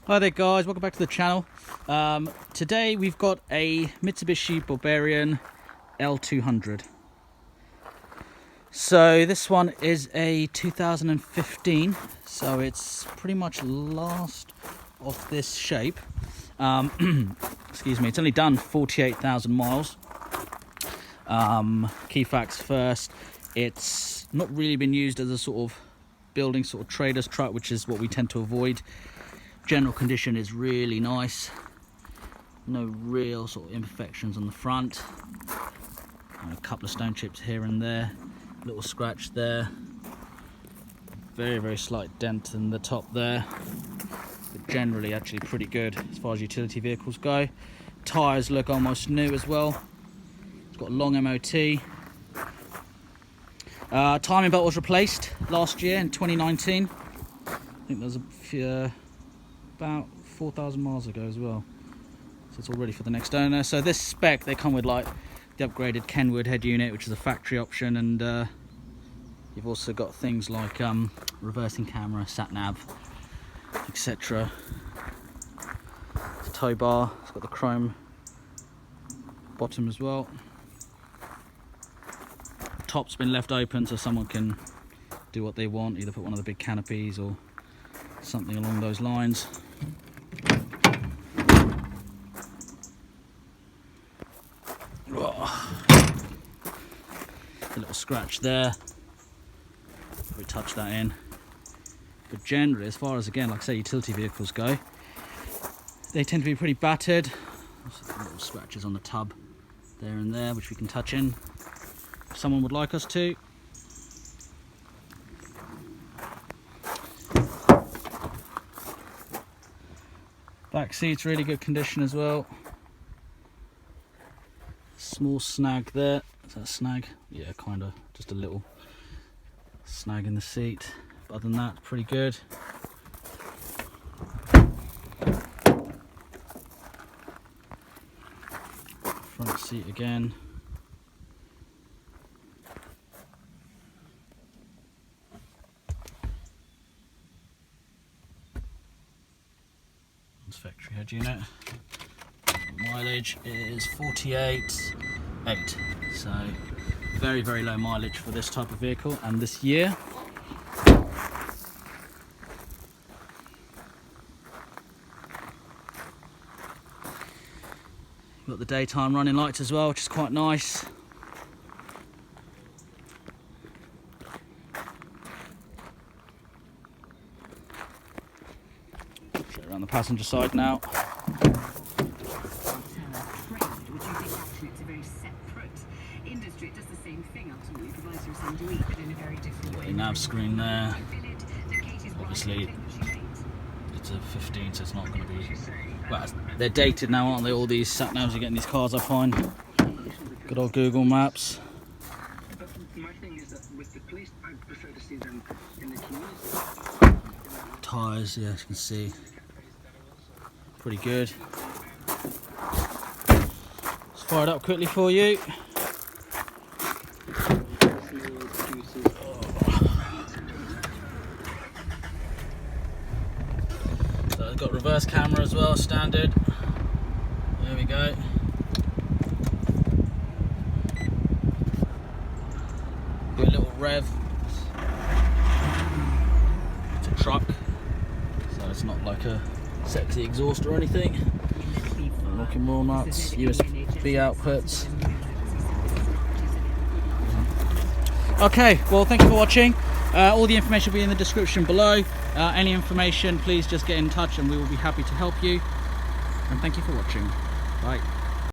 Hi there guys, welcome back to the channel. Today we've got a Mitsubishi Barbarian L200. So this one is a 2015, so it's pretty much last of this shape. Excuse me, it's only done 48,000 miles. Key facts first, it's not really been used as a sort of building sort of trader's truck, which is what we tend to avoid. General condition is really nice, no real sort of imperfections on the front, and a couple of stone chips here and there, little scratch there, very slight dent in the top there, but generally actually pretty good as far as utility vehicles go. Tyres look almost new as well. It's got a long MOT. Timing belt was replaced last year in 2019. I think there's about 4,000 miles ago as well, so it's all ready for the next owner. So this spec, they come with like the upgraded Kenwood head unit, which is a factory option, and you've also got things like reversing camera, sat nav, etc. It's a tow bar, it's got the chrome bottom as well. Top's been left open so someone can do what they want, either put one of the big canopies or something along those lines. A little scratch there, we touch that in, but generally, as far as, again, like I say, utility vehicles go, they tend to be pretty battered. Little scratches on the tub there and there, which we can touch in if someone would like us to. Back seat's really good condition as well. Small snag there. Is that a snag? Yeah, kind of. Just a little snag in the seat. But other than that, pretty good. Front seat again. Factory head unit. Mileage is 48,800, so very low mileage for this type of vehicle and this year. You've got the daytime running lights as well, which is quite nice. Around the passenger side now. The nav screen there. Obviously, it's a 15, so it's not going to be. Well, they're dated now, aren't they? All these sat navs you get in these cars, I find. Good old Google Maps. Tyres, yeah, as you can see, pretty good. Let's fire it up quickly for you. So it's got reverse camera as well, standard. There we go. Do a little rev. It's a truck. It's not like a sexy exhaust or anything. Rock and roll nuts, USB outputs. Okay, well, thank you for watching. All the information will be in the description below. Any information, please just get in touch and we will be happy to help you. And thank you for watching. Bye.